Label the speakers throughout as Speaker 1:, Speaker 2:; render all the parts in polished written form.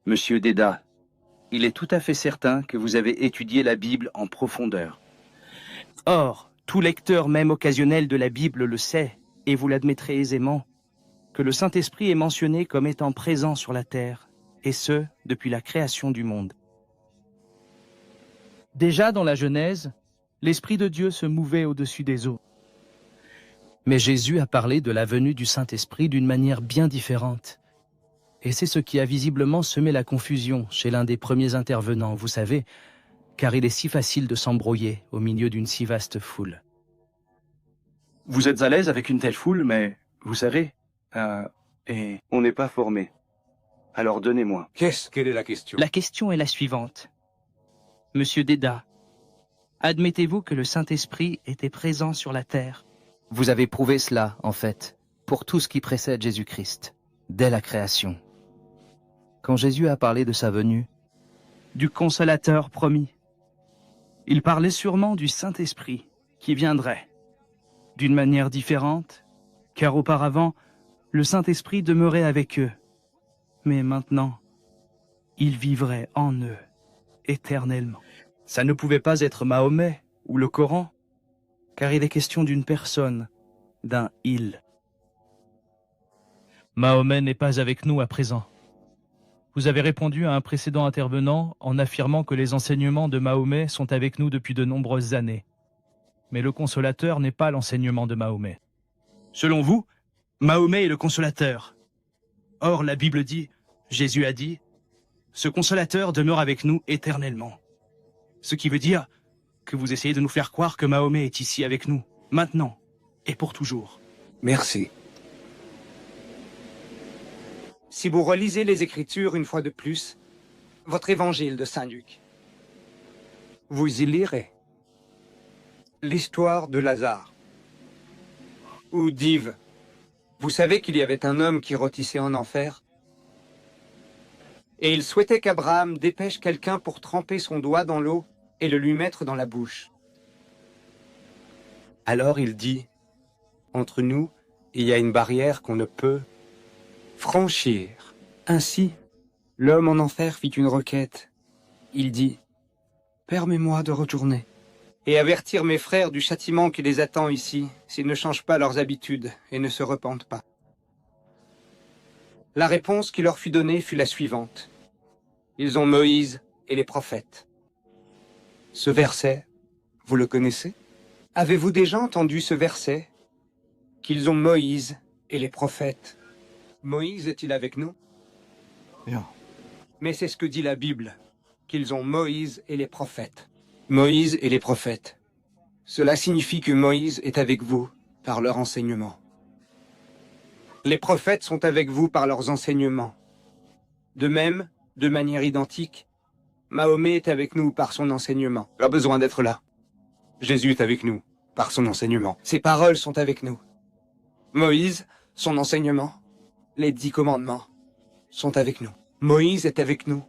Speaker 1: Monsieur Déda, il est tout à fait certain que vous avez étudié la Bible en profondeur. Or, tout lecteur même occasionnel de la Bible le sait, et vous l'admettrez aisément, que le Saint-Esprit est mentionné comme étant présent sur la terre, et ce, depuis la création du monde. Déjà dans la Genèse, l'Esprit de Dieu se mouvait au-dessus des eaux. Mais Jésus a parlé de la venue du Saint-Esprit d'une manière bien différente. Et c'est ce qui a visiblement semé la confusion chez l'un des premiers intervenants, vous savez, car il est si facile de s'embrouiller au milieu d'une si vaste foule. Vous êtes à l'aise avec une telle foule, mais vous savez, et on n'est pas formé. Alors donnez-moi.
Speaker 2: Quelle est la question?
Speaker 1: La question est la suivante. Monsieur Déda, admettez-vous que le Saint-Esprit était présent sur la terre? Vous avez prouvé cela, en fait, pour tout ce qui précède Jésus-Christ, dès la création. Quand Jésus a parlé de sa venue, du Consolateur promis, il parlait sûrement du Saint-Esprit qui viendrait, d'une manière différente, car auparavant, le Saint-Esprit demeurait avec eux, mais maintenant, il vivrait en eux, éternellement. Ça ne pouvait pas être Mahomet ou le Coran, car il est question d'une personne, d'un « il ». Mahomet n'est pas avec nous à présent. Vous avez répondu à un précédent intervenant en affirmant que les enseignements de Mahomet sont avec nous depuis de nombreuses années. Mais le consolateur n'est pas l'enseignement de Mahomet. Selon vous, Mahomet est le consolateur. Or, la Bible dit, Jésus a dit, « Ce consolateur demeure avec nous éternellement ». Ce qui veut dire que vous essayez de nous faire croire que Mahomet est ici avec nous, maintenant et pour toujours.
Speaker 2: Merci.
Speaker 3: Si vous relisez les Écritures une fois de plus, votre évangile de Saint Luc, vous y lirez l'histoire de Lazare, ou d'Yves. Vous savez qu'il y avait un homme qui rôtissait en enfer, et il souhaitait qu'Abraham dépêche quelqu'un pour tremper son doigt dans l'eau et le lui mettre dans la bouche. Alors il dit, entre nous, il y a une barrière qu'on ne peut franchir. Ainsi, l'homme en enfer fit une requête. Il dit, permets-moi de retourner et avertir mes frères du châtiment qui les attend ici, s'ils ne changent pas leurs habitudes et ne se repentent pas. La réponse qui leur fut donnée fut la suivante. Ils ont Moïse et les prophètes. Ce verset, vous le connaissez? Avez-vous déjà entendu ce verset? Qu'ils ont Moïse et les prophètes. Moïse est-il avec nous?
Speaker 2: Non.
Speaker 3: Mais c'est ce que dit la Bible, qu'ils ont Moïse et les prophètes. Moïse et les prophètes. Cela signifie que Moïse est avec vous par leur enseignement. Les prophètes sont avec vous par leurs enseignements. De même, de manière identique, Mahomet est avec nous par son enseignement. Pas besoin d'être là. Jésus est avec nous par son enseignement. Ses paroles sont avec nous. Moïse, son enseignement, les 10 commandements, sont avec nous. Moïse est avec nous.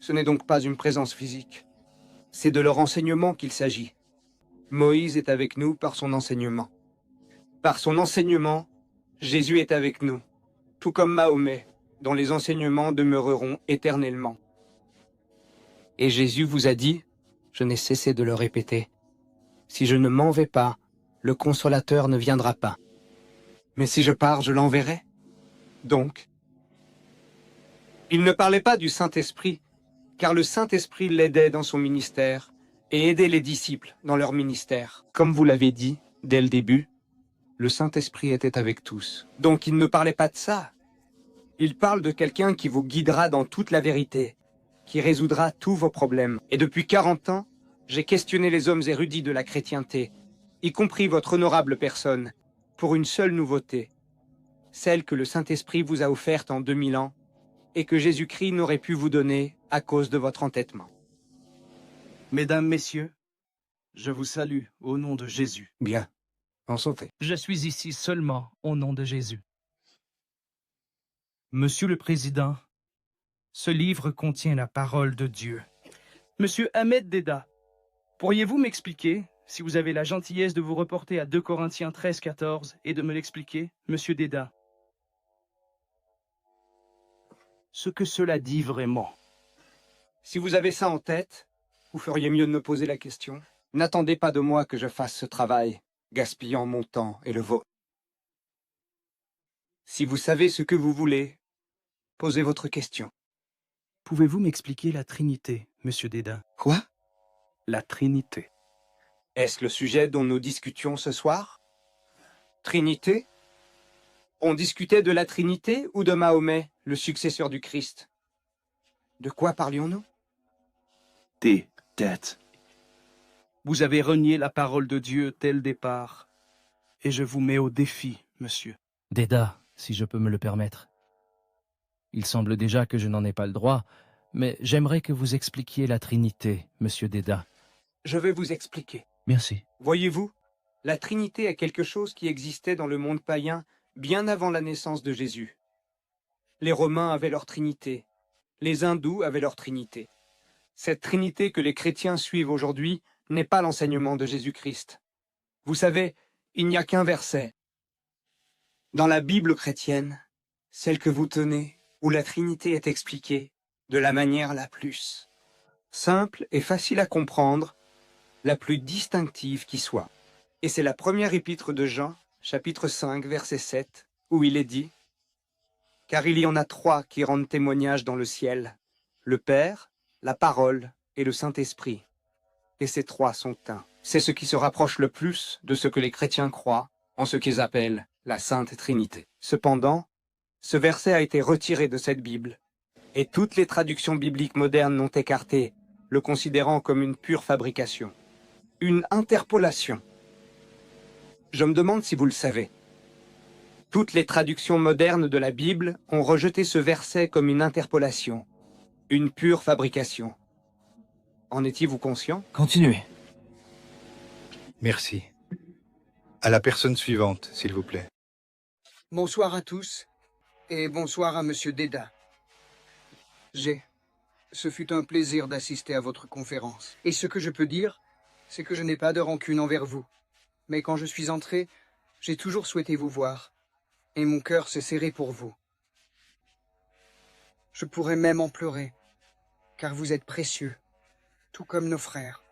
Speaker 3: Ce n'est donc pas une présence physique. C'est de leur enseignement qu'il s'agit. Moïse est avec nous par son enseignement. Par son enseignement, Jésus est avec nous, tout comme Mahomet, dont les enseignements demeureront éternellement. Et Jésus vous a dit, je n'ai cessé de le répéter, si je ne m'en vais pas, le Consolateur ne viendra pas. Mais si je pars, je l'enverrai. Donc, il ne parlait pas du Saint-Esprit, car le Saint-Esprit l'aidait dans son ministère et aidait les disciples dans leur ministère. Comme vous l'avez dit, dès le début, le Saint-Esprit était avec tous. Donc il ne parlait pas de ça. Il parle de quelqu'un qui vous guidera dans toute la vérité, qui résoudra tous vos problèmes. Et depuis 40 ans, j'ai questionné les hommes érudits de la chrétienté, y compris votre honorable personne, pour une seule nouveauté, celle que le Saint-Esprit vous a offerte en 2000 ans, et que Jésus-Christ n'aurait pu vous donner à cause de votre entêtement.
Speaker 1: Mesdames, Messieurs, je vous salue au nom de Jésus.
Speaker 3: Bien, enchanté.
Speaker 1: Je suis ici seulement au nom de Jésus. Monsieur le Président, ce livre contient la parole de Dieu. Monsieur Ahmed Déda, pourriez-vous m'expliquer, si vous avez la gentillesse de vous reporter à 2 Corinthiens 13-14 et de me l'expliquer, Monsieur Déda? ce que cela dit vraiment.
Speaker 3: Si vous avez ça en tête, vous feriez mieux de me poser la question. N'attendez pas de moi que je fasse ce travail, gaspillant mon temps et le vôtre. Si vous savez ce que vous voulez, posez votre question.
Speaker 1: Pouvez-vous m'expliquer la Trinité, Monsieur Dédain?
Speaker 3: Quoi?
Speaker 1: La Trinité.
Speaker 3: Est-ce le sujet dont nous discutions ce soir? Trinité? On discutait de la Trinité ou de Mahomet, le successeur du Christ? De quoi parlions-nous?
Speaker 1: Des dettes. Vous avez renié la parole de Dieu dès le départ, et je vous mets au défi, monsieur.
Speaker 4: Déda, si je peux me le permettre. Il semble déjà que je n'en ai pas le droit, mais j'aimerais que vous expliquiez la Trinité, monsieur Déda.
Speaker 3: Je vais vous expliquer.
Speaker 4: Merci.
Speaker 3: Voyez-vous, la Trinité est quelque chose qui existait dans le monde païen bien avant la naissance de Jésus. Les Romains avaient leur Trinité, les Hindous avaient leur Trinité. Cette Trinité que les chrétiens suivent aujourd'hui n'est pas l'enseignement de Jésus-Christ. Vous savez, il n'y a qu'un verset dans la Bible chrétienne, celle que vous tenez, où la Trinité est expliquée de la manière la plus simple et facile à comprendre, la plus distinctive qui soit. Et c'est la première épître de Jean, chapitre 5, verset 7, où il est dit « Car il y en a trois qui rendent témoignage dans le ciel, le Père, la Parole et le Saint-Esprit. Et ces trois sont un. » C'est ce qui se rapproche le plus de ce que les chrétiens croient en ce qu'ils appellent la Sainte Trinité. Cependant, ce verset a été retiré de cette Bible, et toutes les traductions bibliques modernes l'ont écarté, le considérant comme une pure fabrication. Une interpolation. Je me demande si vous le savez. Toutes les traductions modernes de la Bible ont rejeté ce verset comme une interpolation, une pure fabrication. En étiez-vous conscient?
Speaker 4: Continuez.
Speaker 2: Merci. À la personne suivante, s'il vous plaît.
Speaker 5: Bonsoir à tous, et bonsoir à Monsieur Déda. Ce fut un plaisir d'assister à votre conférence. Et ce que je peux dire, c'est que je n'ai pas de rancune envers vous. Mais quand je suis entré, j'ai toujours souhaité vous voir, et mon cœur s'est serré pour vous. Je pourrais même en pleurer, car vous êtes précieux, tout comme nos frères.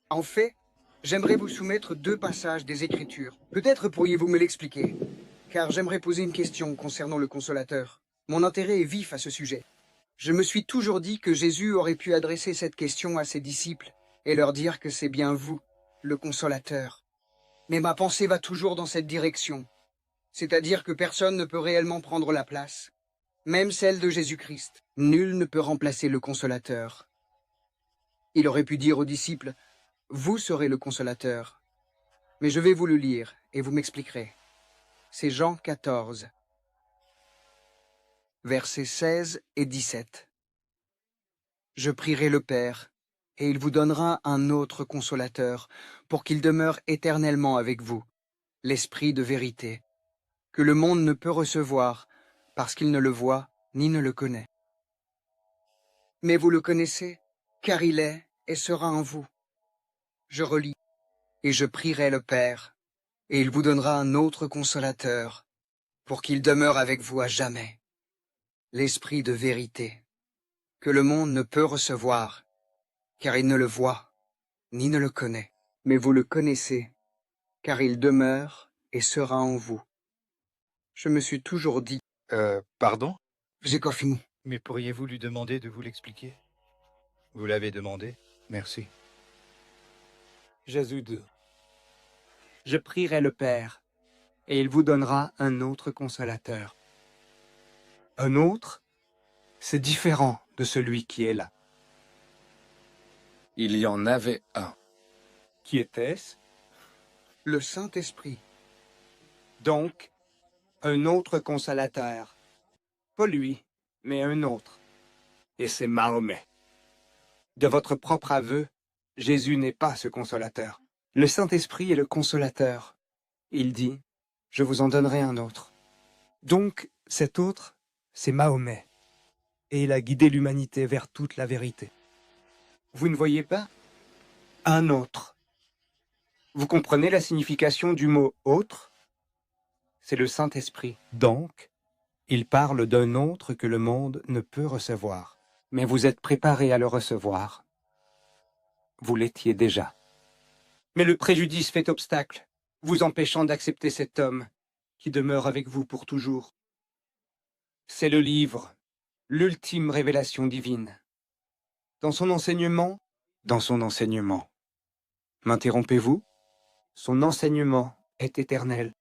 Speaker 5: En fait, j'aimerais vous soumettre 2 passages des Écritures. Peut-être pourriez-vous me l'expliquer, car j'aimerais poser une question concernant le Consolateur. Mon intérêt est vif à ce sujet. Je me suis toujours dit que Jésus aurait pu adresser cette question à ses disciples et leur dire que c'est bien vous, le Consolateur. Mais ma pensée va toujours dans cette direction, c'est-à-dire que personne ne peut réellement prendre la place, même celle de Jésus-Christ. Nul ne peut remplacer le Consolateur. Il aurait pu dire aux disciples, « Vous serez le Consolateur ». Mais je vais vous le lire et vous m'expliquerez. C'est Jean 14. Versets 16 et 17. Je prierai le Père, et il vous donnera un autre consolateur, pour qu'il demeure éternellement avec vous, l'Esprit de vérité, que le monde ne peut recevoir, parce qu'il ne le voit ni ne le connaît. Mais vous le connaissez, car il est et sera en vous. Je relis, et je prierai le Père, et il vous donnera un autre consolateur, pour qu'il demeure avec vous à jamais. L'Esprit de vérité, que le monde ne peut recevoir, car il ne le voit, ni ne le connaît. Mais vous le connaissez, car il demeure et sera en vous. Je me suis toujours dit...
Speaker 2: Pardon?
Speaker 5: J'ai pas fini.
Speaker 2: Mais pourriez-vous lui demander de vous l'expliquer? Vous l'avez demandé? Merci.
Speaker 3: Jésus 2. Je prierai le Père, et il vous donnera un autre consolateur. Un autre, c'est différent de celui qui est là.
Speaker 6: Il y en avait un.
Speaker 3: Qui était-ce?
Speaker 5: Le Saint-Esprit.
Speaker 3: Donc, un autre consolateur. Pas lui, mais un autre. Et c'est Mahomet. De votre propre aveu, Jésus n'est pas ce consolateur. Le Saint-Esprit est le consolateur. Il dit, je vous en donnerai un autre. Donc, cet autre, c'est Mahomet. Et il a guidé l'humanité vers toute la vérité. Vous ne voyez pas? Un autre. Vous comprenez la signification du mot « autre » ? C'est le Saint-Esprit. Donc, Il parle d'un autre que le monde ne peut recevoir. Mais vous êtes préparés à le recevoir. Vous l'étiez déjà. Mais le préjudice fait obstacle, vous empêchant d'accepter cet homme qui demeure avec vous pour toujours. C'est le livre, l'ultime révélation divine. Dans son enseignement, m'interrompez-vous? Son enseignement est éternel.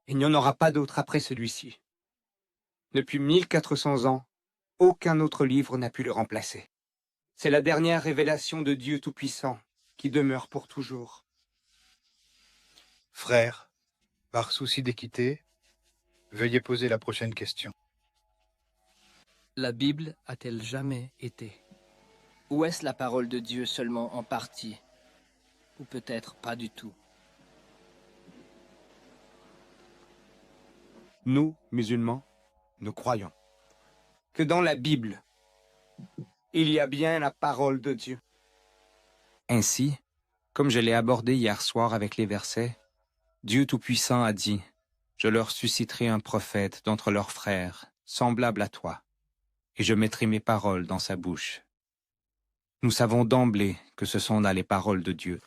Speaker 3: Il n'y en aura pas d'autre après celui-ci. Depuis 1400 ans, aucun autre livre n'a pu le remplacer. C'est la dernière révélation de Dieu Tout-Puissant qui demeure pour toujours.
Speaker 2: Frères, par souci d'équité, veuillez poser la prochaine question.
Speaker 1: La Bible a-t-elle jamais été? Ou est-ce la parole de Dieu seulement en partie? Ou peut-être pas du tout?
Speaker 3: Nous, musulmans, nous croyons que dans la Bible, il y a bien la parole de Dieu. Ainsi, comme je l'ai abordé hier soir avec les versets, Dieu Tout-Puissant a dit, « Je leur susciterai un prophète d'entre leurs frères, semblable à toi, et je mettrai mes paroles dans sa bouche. » Nous savons d'emblée que ce sont là les paroles de Dieu.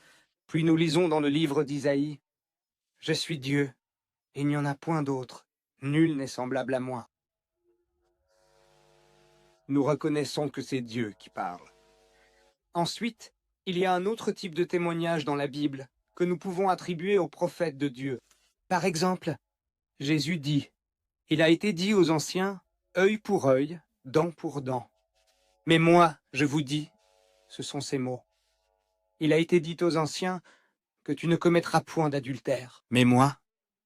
Speaker 3: Puis nous lisons dans le livre d'Isaïe, « Je suis Dieu, et il n'y en a point d'autre. Nul n'est semblable à moi. » Nous reconnaissons que c'est Dieu qui parle. Ensuite, il y a un autre type de témoignage dans la Bible que nous pouvons attribuer aux prophètes de Dieu. Par exemple, Jésus dit, « Il a été dit aux anciens, œil pour œil, dent pour dent. Mais moi, je vous dis, ce sont ces mots. Il a été dit aux anciens que tu ne commettras point d'adultère. Mais moi,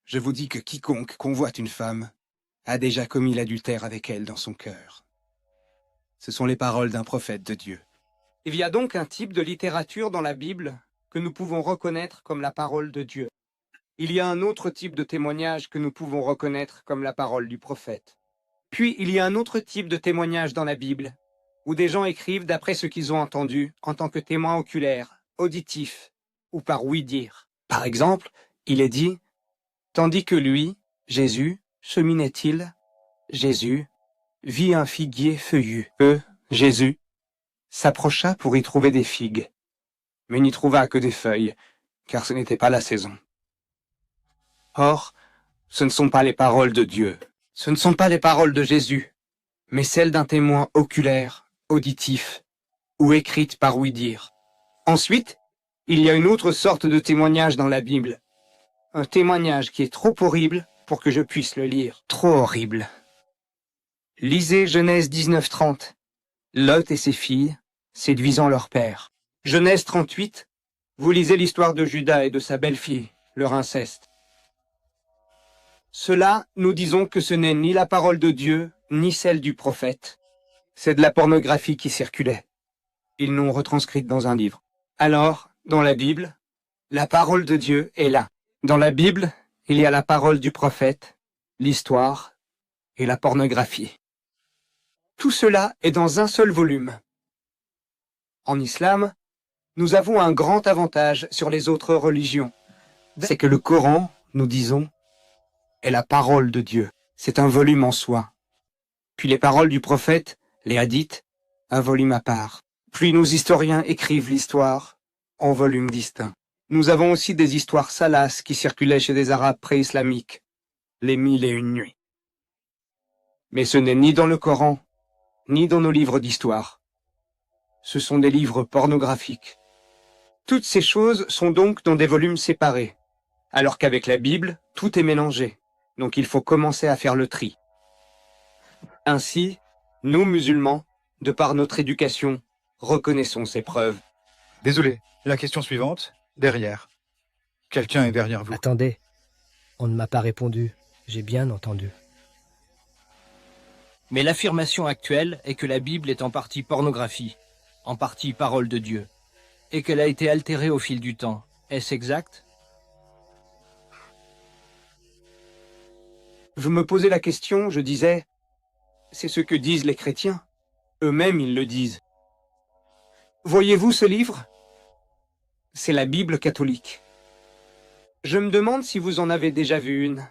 Speaker 3: je vous dis que quiconque convoite une femme a déjà commis l'adultère avec elle dans son cœur. » Ce sont les paroles d'un prophète de Dieu. Il y a donc un type de littérature dans la Bible que nous pouvons reconnaître comme la parole de Dieu. Il y a un autre type de témoignage que nous pouvons reconnaître comme la parole du prophète. Puis il y a un autre type de témoignage dans la Bible, où des gens écrivent d'après ce qu'ils ont entendu en tant que témoins oculaires, auditifs, ou par ouï-dire. Par exemple, il est dit, « Tandis que lui, Jésus, cheminait-il, Jésus, vit un figuier feuillu. Jésus, s'approcha pour y trouver des figues, mais n'y trouva que des feuilles, car ce n'était pas la saison. » Or, ce ne sont pas les paroles de Dieu, ce ne sont pas les paroles de Jésus, mais celles d'un témoin oculaire, auditif, ou écrites par ouï-dire. Ensuite, il y a une autre sorte de témoignage dans la Bible, un témoignage qui est trop horrible pour que je puisse le lire. Trop horrible. Lisez Genèse 19:30. Lot et ses filles, séduisant leur père. Genèse 38. Vous lisez l'histoire de Judas et de sa belle-fille, leur inceste. Cela, nous disons que ce n'est ni la parole de Dieu, ni celle du prophète. C'est de la pornographie qui circulait. Ils l'ont retranscrite dans un livre. Alors, dans la Bible, la parole de Dieu est là. Dans la Bible, il y a la parole du prophète, l'histoire et la pornographie. Tout cela est dans un seul volume. En islam, nous avons un grand avantage sur les autres religions. C'est que le Coran, nous disons, est la parole de Dieu. C'est un volume en soi. Puis les paroles du prophète, les hadiths, un volume à part. Puis nos historiens écrivent l'histoire en volumes distincts. Nous avons aussi des histoires salaces qui circulaient chez des Arabes pré-islamiques, les 1001 nuits. Mais ce n'est ni dans le Coran, ni dans nos livres d'histoire. Ce sont des livres pornographiques. Toutes ces choses sont donc dans des volumes séparés, alors qu'avec la Bible, tout est mélangé, donc il faut commencer à faire le tri. Ainsi, nous musulmans, de par notre éducation, reconnaissons ces preuves.
Speaker 2: Désolé, la question suivante, derrière. Quelqu'un est derrière vous.
Speaker 6: Attendez, on ne m'a pas répondu, j'ai bien entendu.
Speaker 1: Mais l'affirmation actuelle est que la Bible est en partie pornographie, en partie parole de Dieu, et qu'elle a été altérée au fil du temps. Est-ce exact?
Speaker 3: Vous me posez la question, je disais, c'est ce que disent les chrétiens. Eux-mêmes, ils le disent. Voyez-vous ce livre? C'est la Bible catholique. Je me demande si vous en avez déjà vu une.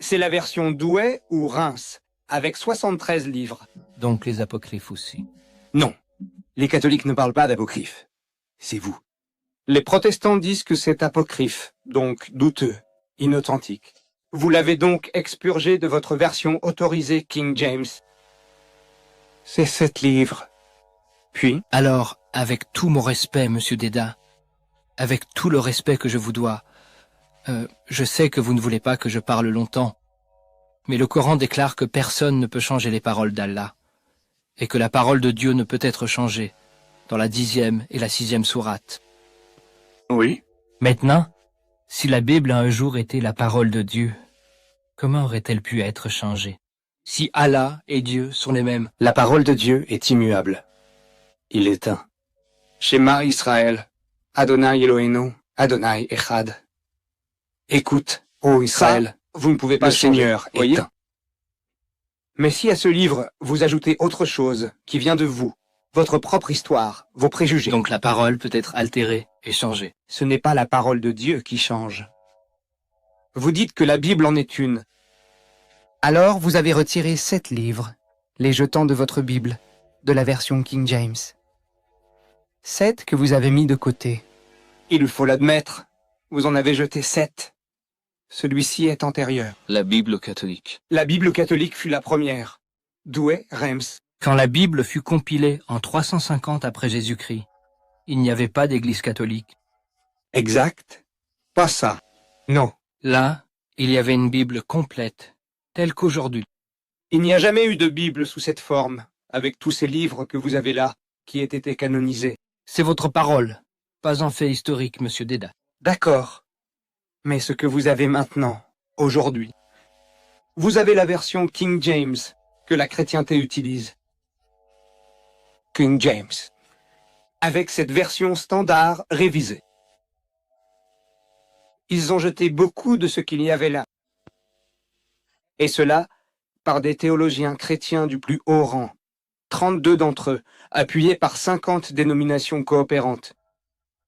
Speaker 3: C'est la version Douai ou Reims, avec 73 livres.
Speaker 4: Donc les apocryphes aussi.
Speaker 3: Non, les catholiques ne parlent pas d'apocryphe. C'est vous. Les protestants disent que c'est apocryphe, donc douteux, inauthentique. Vous l'avez donc expurgé de votre version autorisée King James. C'est 7 livres. Puis,
Speaker 4: Alors, avec tout mon respect, monsieur Déda, avec tout le respect que je vous dois, je sais que vous ne voulez pas que je parle longtemps, mais le Coran déclare que personne ne peut changer les paroles d'Allah, et que la parole de Dieu ne peut être changée, dans la 10e et la 6e sourate.
Speaker 3: oui,
Speaker 4: Maintenant, si la Bible a un jour été la parole de Dieu, comment aurait-elle pu être changée? Si Allah et Dieu sont les mêmes.
Speaker 3: la parole de Dieu est immuable. Il est un. Shema Israël, Adonai Eloheinu, Adonai Echad. Écoute, ô Israël, vous ne pouvez pas le Seigneur est un. Mais si à ce livre, vous ajoutez autre chose qui vient de vous, votre propre histoire, vos préjugés,
Speaker 4: Donc la parole peut être altérée et changée.
Speaker 3: ce n'est pas la parole de Dieu qui change. Vous dites que la Bible en est une.
Speaker 5: Alors vous avez retiré 7 livres, les jetant de votre Bible, de la version King James. 7 que vous avez mis de côté.
Speaker 3: Il faut l'admettre, vous en avez jeté 7. Celui-ci est antérieur.
Speaker 4: La Bible catholique.
Speaker 3: La Bible catholique fut la première. Douai, Reims.
Speaker 4: Quand la Bible fut compilée en 350 après Jésus-Christ, il n'y avait pas d'église catholique.
Speaker 3: Exact. Pas ça. Non.
Speaker 4: Là, il y avait une Bible complète, telle qu'aujourd'hui.
Speaker 3: Il n'y a jamais eu de Bible sous cette forme, avec tous ces livres que vous avez là, qui aient été canonisés.
Speaker 4: C'est votre parole, pas un fait historique, monsieur Déda.
Speaker 3: D'accord. Mais ce que vous avez maintenant, aujourd'hui, vous avez la version King James que la chrétienté utilise. King James. Avec cette version standard révisée. Ils ont jeté beaucoup de ce qu'il y avait là. Et cela par des théologiens chrétiens du plus haut rang. 32 d'entre eux, appuyés par 50 dénominations coopérantes.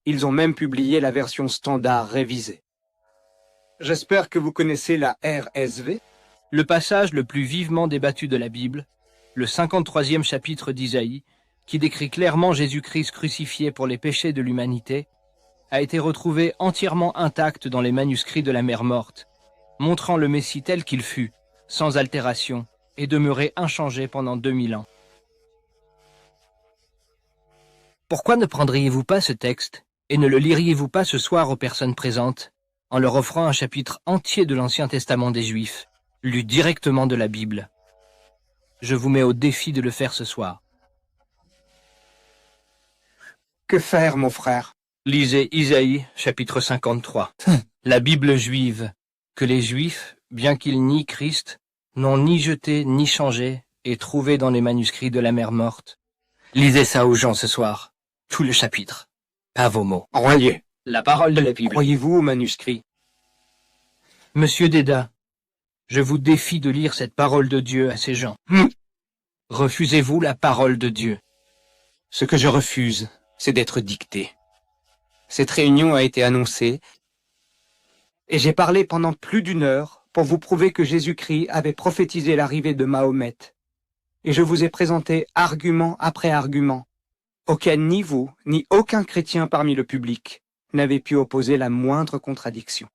Speaker 3: Ils ont même publié la version standard révisée. J'espère que vous connaissez la RSV.
Speaker 4: Le passage le plus vivement débattu de la Bible, le 53e chapitre d'Isaïe, qui décrit clairement Jésus-Christ crucifié pour les péchés de l'humanité, a été retrouvé entièrement intact dans les manuscrits de la mer morte, montrant le Messie tel qu'il fut, sans altération, et demeuré inchangé pendant 2000 ans. Pourquoi ne prendriez-vous pas ce texte et ne le liriez-vous pas ce soir aux personnes présentes, en leur offrant un chapitre entier de l'Ancien Testament des Juifs, lu directement de la Bible? Je vous mets au défi de le faire ce soir.
Speaker 3: Que faire, mon frère?
Speaker 4: Lisez Isaïe, chapitre 53. La Bible juive, que les Juifs, bien qu'ils nient Christ, n'ont ni jeté ni changé, et trouvé dans les manuscrits de la mer morte. Lisez ça aux gens ce soir, tout le chapitre, pas vos mots.
Speaker 3: Royer,
Speaker 4: La parole de la Bible.
Speaker 3: croyez-vous aux manuscrits?
Speaker 4: Monsieur Déda, je vous défie de lire cette parole de Dieu à ces gens. Refusez-vous la parole de Dieu?
Speaker 3: Ce que je refuse, c'est d'être dicté. Cette réunion a été annoncée, et j'ai parlé pendant plus d'1 heure pour vous prouver que Jésus-Christ avait prophétisé l'arrivée de Mahomet. Et je vous ai présenté argument après argument, auquel ni vous, ni aucun chrétien parmi le public n'avez pu opposer la moindre contradiction.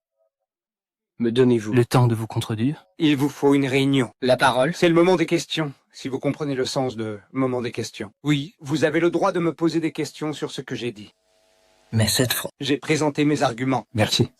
Speaker 4: Me donnez-vous le temps de vous contredire?
Speaker 3: Il vous faut une réunion.
Speaker 4: La parole?
Speaker 3: C'est le moment des questions, si vous comprenez le sens de moment des questions. Oui, vous avez le droit de me poser des questions sur ce que j'ai dit.
Speaker 4: Mais cette fois.
Speaker 3: J'ai présenté mes arguments.
Speaker 4: Merci.